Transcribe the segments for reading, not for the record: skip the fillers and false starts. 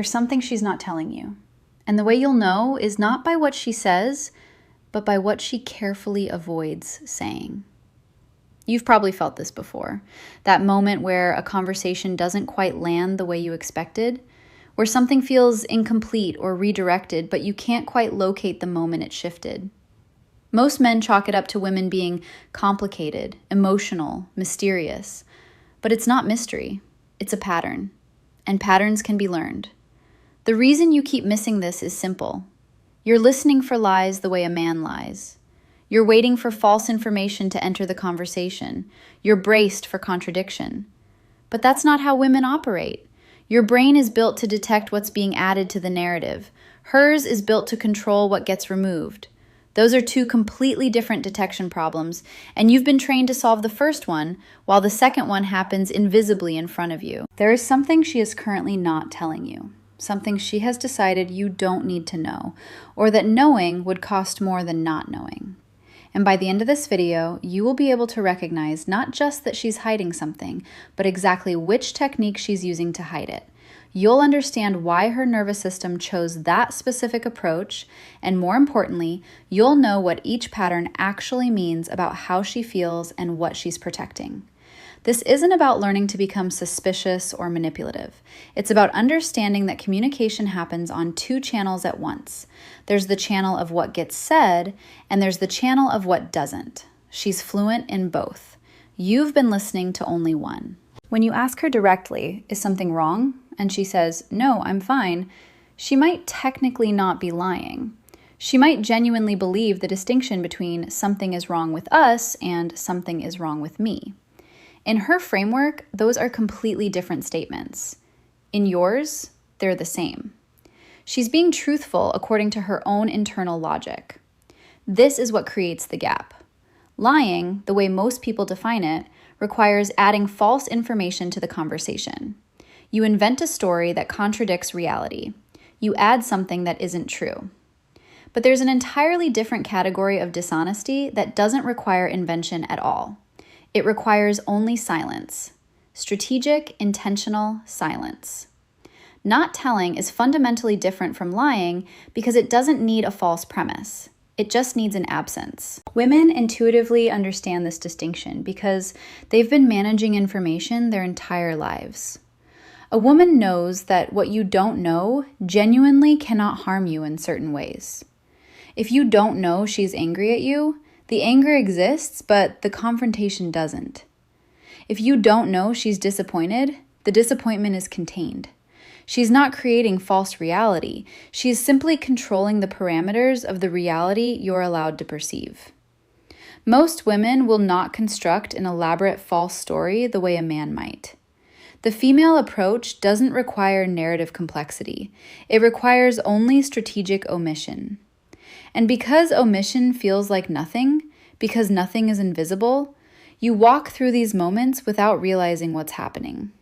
There's something she's not telling you. And the way you'll know is not by what she says, but by what she carefully avoids saying. You've probably felt this before. That moment where a conversation doesn't quite land the way you expected, where something feels incomplete or redirected, but you can't quite locate the moment it shifted. Most men chalk it up to women being complicated, emotional, mysterious. But it's not mystery. It's a pattern. And patterns can be learned. The reason you keep missing this is simple. You're listening for lies the way a man lies. You're waiting for false information to enter the conversation. You're braced for contradiction. But that's not how women operate. Your brain is built to detect what's being added to the narrative. Hers is built to control what gets removed. Those are two completely different detection problems, and you've been trained to solve the first one, while the second one happens invisibly in front of you. There is something she is currently not telling you, something she has decided you don't need to know, or that knowing would cost more than not knowing. And by the end of this video, you will be able to recognize not just that she's hiding something, but exactly which technique she's using to hide it. You'll understand why her nervous system chose that specific approach, and more importantly, you'll know what each pattern actually means about how she feels and what she's protecting. This isn't about learning to become suspicious or manipulative. It's about understanding that communication happens on two channels at once. There's the channel of what gets said, and there's the channel of what doesn't. She's fluent in both. You've been listening to only one. When you ask her directly, is something wrong? And she says, no, I'm fine, she might technically not be lying. She might genuinely believe the distinction between something is wrong with us and something is wrong with me. In her framework, those are completely different statements. In yours, they're the same. She's being truthful according to her own internal logic. This is what creates the gap. Lying, the way most people define it, requires adding false information to the conversation. You invent a story that contradicts reality. You add something that isn't true. But there's an entirely different category of dishonesty that doesn't require invention at all. It requires only silence. Strategic, intentional silence. Not telling is fundamentally different from lying because it doesn't need a false premise. It just needs an absence. Women intuitively understand this distinction because they've been managing information their entire lives. A woman knows that what you don't know genuinely cannot harm you in certain ways. If you don't know she's angry at you, the anger exists, but the confrontation doesn't. If you don't know she's disappointed, the disappointment is contained. She's not creating false reality. She's simply controlling the parameters of the reality you're allowed to perceive. Most women will not construct an elaborate false story the way a man might. The female approach doesn't require narrative complexity. It requires only strategic omission. And because omission feels like nothing, because nothing is invisible, you walk through these moments without realizing what's happening.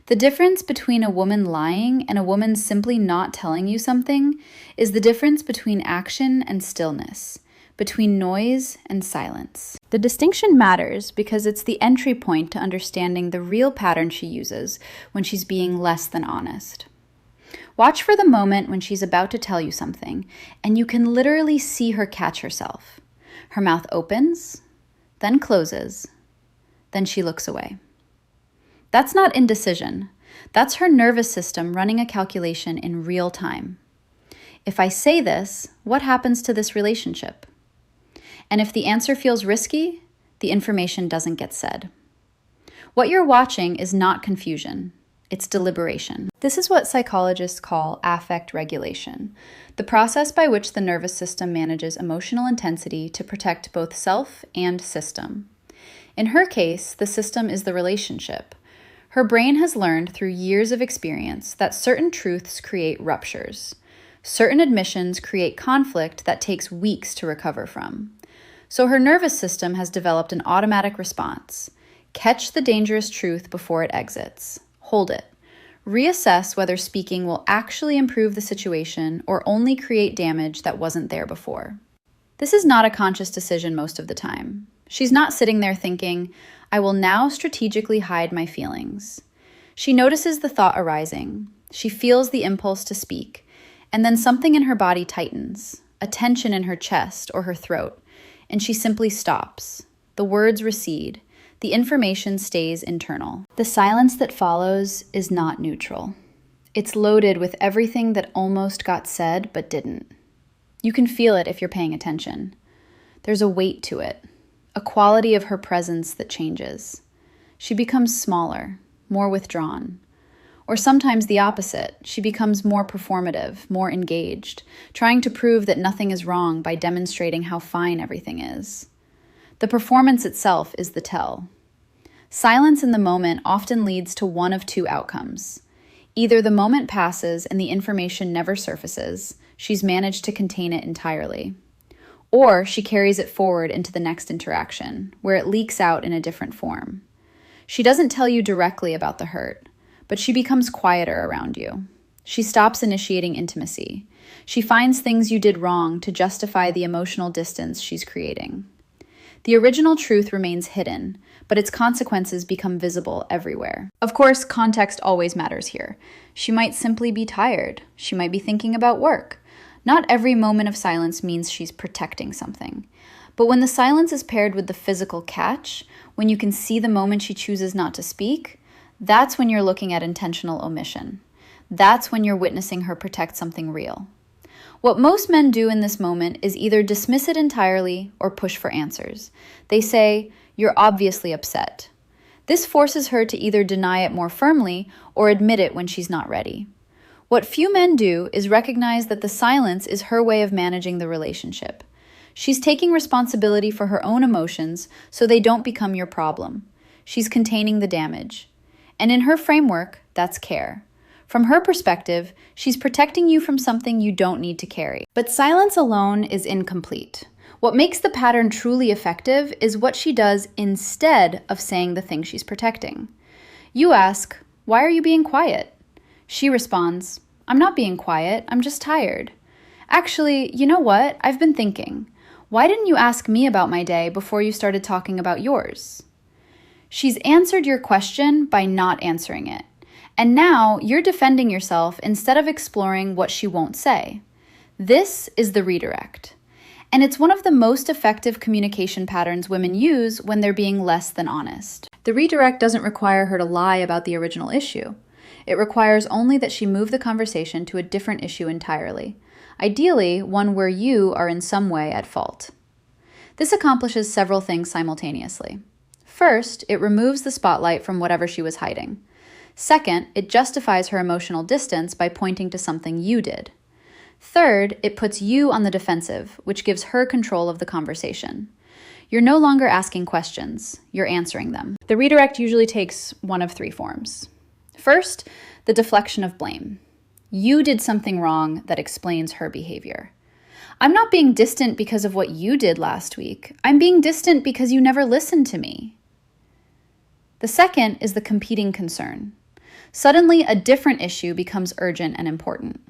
The difference between a woman lying and a woman simply not telling you something is the difference between action and stillness, between noise and silence. The distinction matters because it's the entry point to understanding the real pattern she uses when she's being less than honest. Watch for the moment when she's about to tell you something, and you can literally see her catch herself. Her mouth opens, then closes, then she looks away. That's not indecision. That's her nervous system running a calculation in real time. If I say this, what happens to this relationship? And if the answer feels risky, the information doesn't get said. What you're watching is not confusion. It's deliberation. This is what psychologists call affect regulation, the process by which the nervous system manages emotional intensity to protect both self and system. In her case, the system is the relationship. Her brain has learned through years of experience that certain truths create ruptures. Certain admissions create conflict that takes weeks to recover from. So her nervous system has developed an automatic response. Catch the dangerous truth before it exits. Hold it. Reassess whether speaking will actually improve the situation or only create damage that wasn't there before. This is not a conscious decision most of the time. She's not sitting there thinking, I will now strategically hide my feelings. She notices the thought arising. She feels the impulse to speak, and then something in her body tightens, a tension in her chest or her throat, and she simply stops. The words recede. The information stays internal. The silence that follows is not neutral. It's loaded with everything that almost got said but didn't. You can feel it if you're paying attention. There's a weight to it, a quality of her presence that changes. She becomes smaller, more withdrawn. Or sometimes the opposite. She becomes more performative, more engaged, trying to prove that nothing is wrong by demonstrating how fine everything is. The performance itself is the tell. Silence in the moment often leads to one of two outcomes. Either the moment passes and the information never surfaces, she's managed to contain it entirely. Or she carries it forward into the next interaction, where it leaks out in a different form. She doesn't tell you directly about the hurt, but she becomes quieter around you. She stops initiating intimacy. She finds things you did wrong to justify the emotional distance she's creating. The original truth remains hidden, but its consequences become visible everywhere. Of course, context always matters here. She might simply be tired. She might be thinking about work. Not every moment of silence means she's protecting something. But when the silence is paired with the physical catch, when you can see the moment she chooses not to speak, that's when you're looking at intentional omission. That's when you're witnessing her protect something real. What most men do in this moment is either dismiss it entirely or push for answers. They say, "You're obviously upset." This forces her to either deny it more firmly or admit it when she's not ready. What few men do is recognize that the silence is her way of managing the relationship. She's taking responsibility for her own emotions so they don't become your problem. She's containing the damage. And in her framework, that's care. From her perspective, she's protecting you from something you don't need to carry. But silence alone is incomplete. What makes the pattern truly effective is what she does instead of saying the thing she's protecting. You ask, "Why are you being quiet?" She responds, "I'm not being quiet, I'm just tired." "Actually, you know what? I've been thinking. Why didn't you ask me about my day before you started talking about yours?" She's answered your question by not answering it. And now you're defending yourself instead of exploring what she won't say. This is the redirect. And it's one of the most effective communication patterns women use when they're being less than honest. The redirect doesn't require her to lie about the original issue. It requires only that she move the conversation to a different issue entirely, ideally one where you are in some way at fault. This accomplishes several things simultaneously. First, it removes the spotlight from whatever she was hiding. Second, it justifies her emotional distance by pointing to something you did. Third, it puts you on the defensive, which gives her control of the conversation. You're no longer asking questions, you're answering them. The redirect usually takes one of three forms. First, the deflection of blame. You did something wrong that explains her behavior. "I'm not being distant because of what you did last week. I'm being distant because you never listened to me." The second is the competing concern. Suddenly, a different issue becomes urgent and important.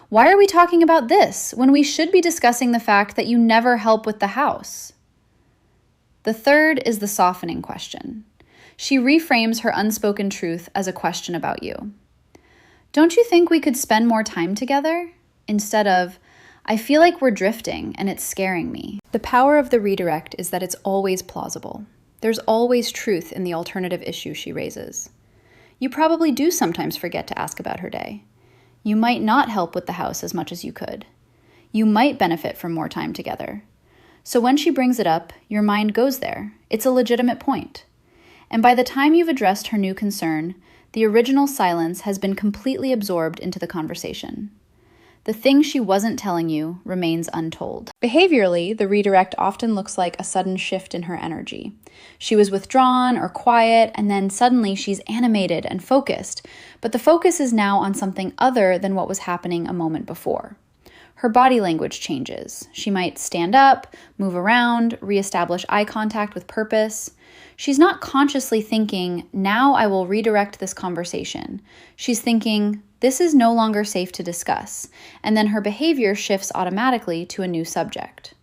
"Why are we talking about this when we should be discussing the fact that you never help with the house?" The third is the softening question. She reframes her unspoken truth as a question about you. "Don't you think we could spend more time together?" Instead of, "I feel like we're drifting and it's scaring me." The power of the redirect is that it's always plausible. There's always truth in the alternative issue she raises. You probably do sometimes forget to ask about her day. You might not help with the house as much as you could. You might benefit from more time together. So when she brings it up, your mind goes there. It's a legitimate point. And by the time you've addressed her new concern, the original silence has been completely absorbed into the conversation. The thing she wasn't telling you remains untold. Behaviorally, the redirect often looks like a sudden shift in her energy. She was withdrawn or quiet, and then suddenly she's animated and focused, but the focus is now on something other than what was happening a moment before. Her body language changes. She might stand up, move around, reestablish eye contact with purpose. She's not consciously thinking, "Now I will redirect this conversation." She's thinking, "This is no longer safe to discuss," and then her behavior shifts automatically to a new subject.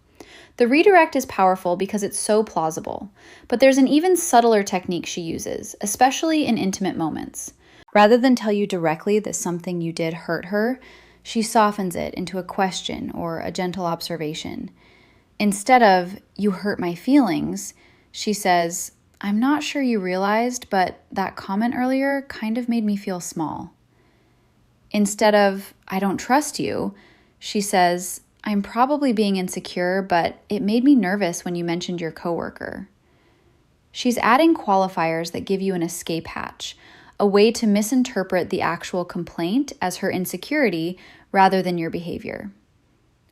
The redirect is powerful because it's so plausible, but there's an even subtler technique she uses, especially in intimate moments. Rather than tell you directly that something you did hurt her, she softens it into a question or a gentle observation. Instead of, "You hurt my feelings," she says, "I'm not sure you realized, but that comment earlier kind of made me feel small." Instead of, "I don't trust you," she says, "I'm probably being insecure, but it made me nervous when you mentioned your coworker." She's adding qualifiers that give you an escape hatch, a way to misinterpret the actual complaint as her insecurity rather than your behavior.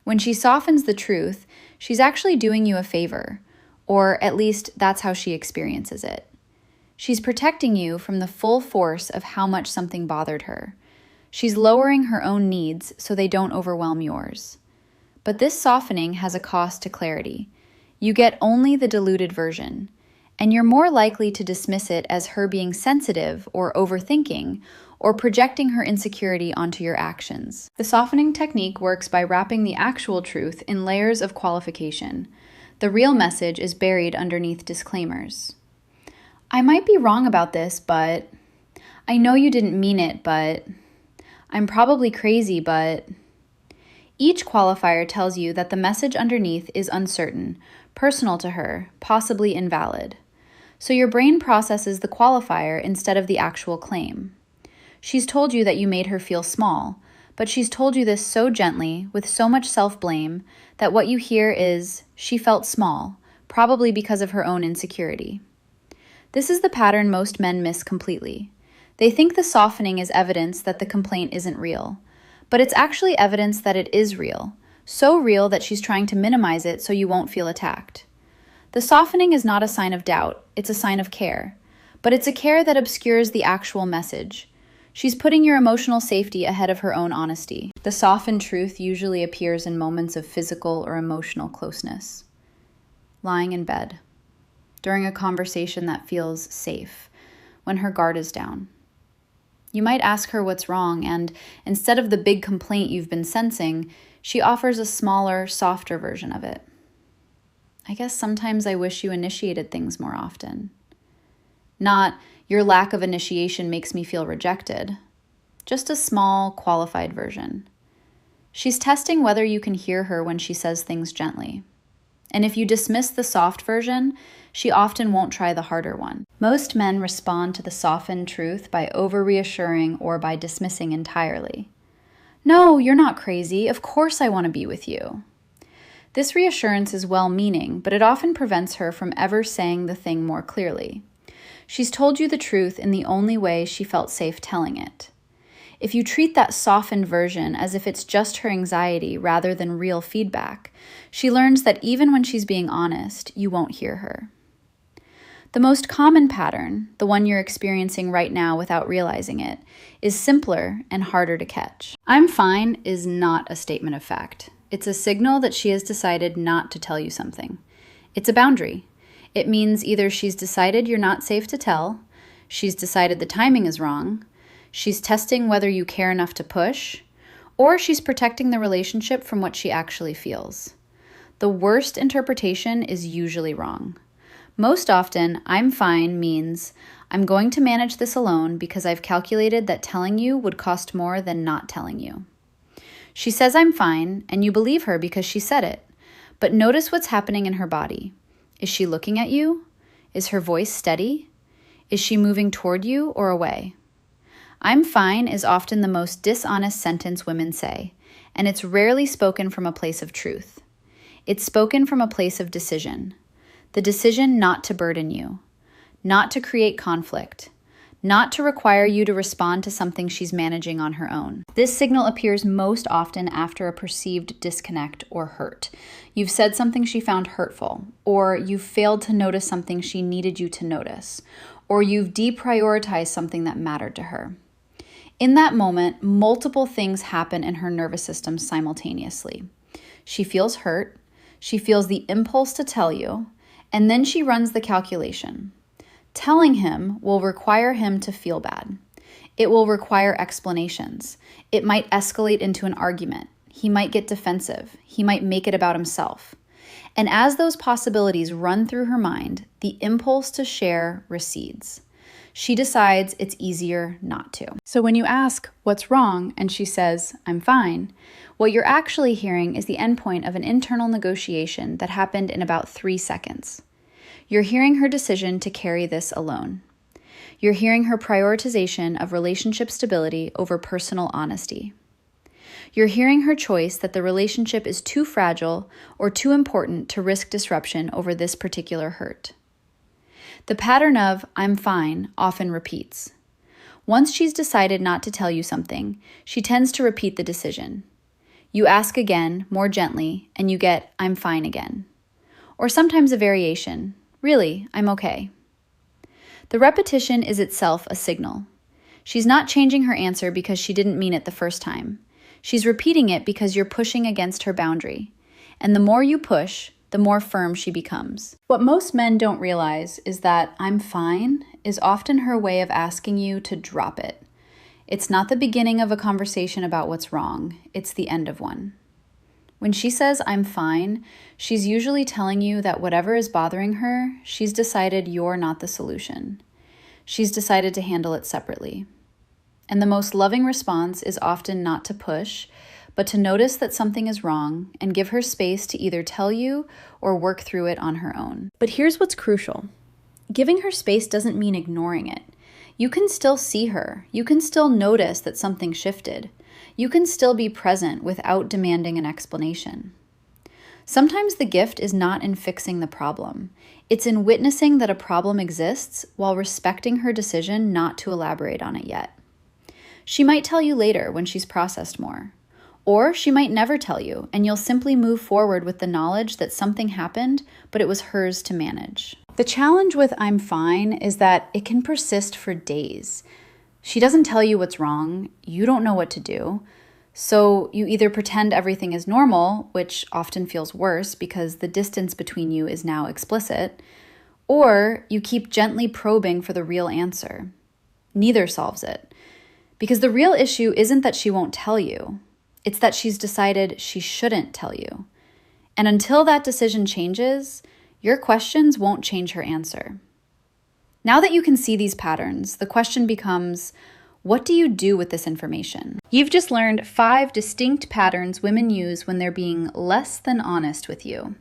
When she softens the truth, she's actually doing you a favor, or at least that's how she experiences it. She's protecting you from the full force of how much something bothered her. She's lowering her own needs so they don't overwhelm yours. But this softening has a cost to clarity. You get only the diluted version, and you're more likely to dismiss it as her being sensitive or overthinking, or projecting her insecurity onto your actions. The softening technique works by wrapping the actual truth in layers of qualification. The real message is buried underneath disclaimers. "I might be wrong about this, but..." "I know you didn't mean it, but..." "I'm probably crazy, but..." Each qualifier tells you that the message underneath is uncertain, personal to her, possibly invalid. So your brain processes the qualifier instead of the actual claim. She's told you that you made her feel small, but she's told you this so gently, with so much self-blame, that what you hear is, she felt small, probably because of her own insecurity. This is the pattern most men miss completely. They think the softening is evidence that the complaint isn't real, but it's actually evidence that it is real, so real that she's trying to minimize it so you won't feel attacked. The softening is not a sign of doubt, it's a sign of care, but it's a care that obscures the actual message. She's putting your emotional safety ahead of her own honesty. The softened truth usually appears in moments of physical or emotional closeness. Lying in bed, during a conversation that feels safe, when her guard is down. You might ask her what's wrong, and instead of the big complaint you've been sensing, she offers a smaller, softer version of it. "I guess sometimes I wish you initiated things more often." Not, "Your lack of initiation makes me feel rejected." Just a small, qualified version. She's testing whether you can hear her when she says things gently. And if you dismiss the soft version, she often won't try the harder one. Most men respond to the softened truth by over-reassuring or by dismissing entirely. "No, you're not crazy. Of course I want to be with you." This reassurance is well-meaning, but it often prevents her from ever saying the thing more clearly. She's told you the truth in the only way she felt safe telling it. If you treat that softened version as if it's just her anxiety rather than real feedback, she learns that even when she's being honest, you won't hear her. The most common pattern, the one you're experiencing right now without realizing it, is simpler and harder to catch. "I'm fine" is not a statement of fact. It's a signal that she has decided not to tell you something. It's a boundary. It means either she's decided you're not safe to tell, she's decided the timing is wrong, she's testing whether you care enough to push, or she's protecting the relationship from what she actually feels. The worst interpretation is usually wrong. Most often, "I'm fine" means, "I'm going to manage this alone because I've calculated that telling you would cost more than not telling you." She says "I'm fine," and you believe her because she said it. But notice what's happening in her body. Is she looking at you? Is her voice steady? Is she moving toward you or away? "I'm fine" is often the most dishonest sentence women say, and it's rarely spoken from a place of truth. It's spoken from a place of decision. The decision not to burden you, not to create conflict, not to require you to respond to something she's managing on her own. This signal appears most often after a perceived disconnect or hurt. You've said something she found hurtful, or you've failed to notice something she needed you to notice, or you've deprioritized something that mattered to her. In that moment, multiple things happen in her nervous system simultaneously. She feels hurt, she feels the impulse to tell you, and then she runs the calculation. Telling him will require him to feel bad. It will require explanations. It might escalate into an argument. He might get defensive. He might make it about himself. And as those possibilities run through her mind, the impulse to share recedes. She decides it's easier not to. So when you ask, "What's wrong?" and she says, "I'm fine," what you're actually hearing is the endpoint of an internal negotiation that happened in about 3 seconds. You're hearing her decision to carry this alone. You're hearing her prioritization of relationship stability over personal honesty. You're hearing her choice that the relationship is too fragile or too important to risk disruption over this particular hurt. The pattern of "I'm fine" often repeats. Once she's decided not to tell you something, she tends to repeat the decision. You ask again, more gently, and you get "I'm fine" again. Or sometimes a variation, "Really, I'm okay." The repetition is itself a signal. She's not changing her answer because she didn't mean it the first time. She's repeating it because you're pushing against her boundary. And the more you push, the more firm she becomes. What most men don't realize is that "I'm fine" is often her way of asking you to drop it. It's not the beginning of a conversation about what's wrong, it's the end of one. When she says "I'm fine," she's usually telling you that whatever is bothering her, she's decided you're not the solution. She's decided to handle it separately. And the most loving response is often not to push, but to notice that something is wrong and give her space to either tell you or work through it on her own. But here's what's crucial. Giving her space doesn't mean ignoring it. You can still see her. You can still notice that something shifted. You can still be present without demanding an explanation. Sometimes the gift is not in fixing the problem. It's in witnessing that a problem exists while respecting her decision not to elaborate on it yet. She might tell you later when she's processed more. Or she might never tell you, and you'll simply move forward with the knowledge that something happened, but it was hers to manage. The challenge with "I'm fine" is that it can persist for days. She doesn't tell you what's wrong, you don't know what to do, so you either pretend everything is normal, which often feels worse because the distance between you is now explicit, or you keep gently probing for the real answer. Neither solves it, because the real issue isn't that she won't tell you. It's that she's decided she shouldn't tell you. And until that decision changes, your questions won't change her answer. Now that you can see these patterns, the question becomes, what do you do with this information? You've just learned 5 distinct patterns women use when they're being less than honest with you.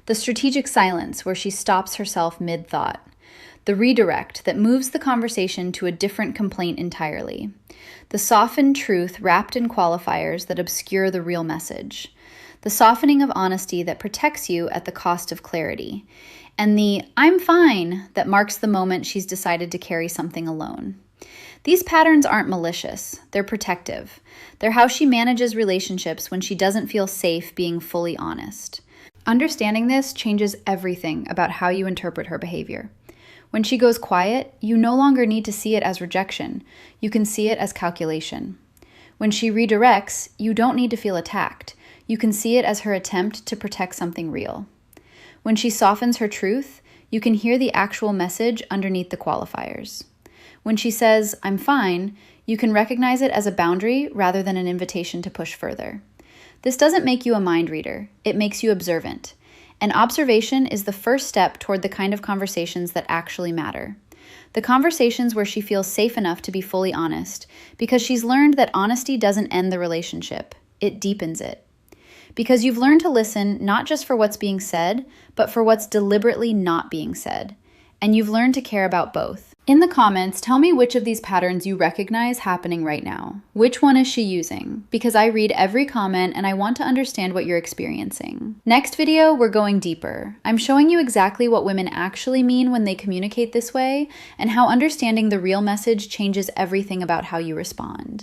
The strategic silence, where she stops herself mid-thought. The redirect that moves the conversation to a different complaint entirely. The softened truth wrapped in qualifiers that obscure the real message. The softening of honesty that protects you at the cost of clarity. And the "I'm fine" that marks the moment she's decided to carry something alone. These patterns aren't malicious, they're protective. They're how she manages relationships when she doesn't feel safe being fully honest. Understanding this changes everything about how you interpret her behavior. When she goes quiet, you no longer need to see it as rejection. You can see it as calculation. When she redirects, you don't need to feel attacked. You can see it as her attempt to protect something real. When she softens her truth, you can hear the actual message underneath the qualifiers. When she says, "I'm fine," you can recognize it as a boundary rather than an invitation to push further. This doesn't make you a mind reader. It makes you observant. And observation is the first step toward the kind of conversations that actually matter. The conversations where she feels safe enough to be fully honest, because she's learned that honesty doesn't end the relationship, it deepens it. Because you've learned to listen not just for what's being said, but for what's deliberately not being said. And you've learned to care about both. In the comments, tell me which of these patterns you recognize happening right now. Which one is she using? Because I read every comment and I want to understand what you're experiencing. Next video, we're going deeper. I'm showing you exactly what women actually mean when they communicate this way and how understanding the real message changes everything about how you respond.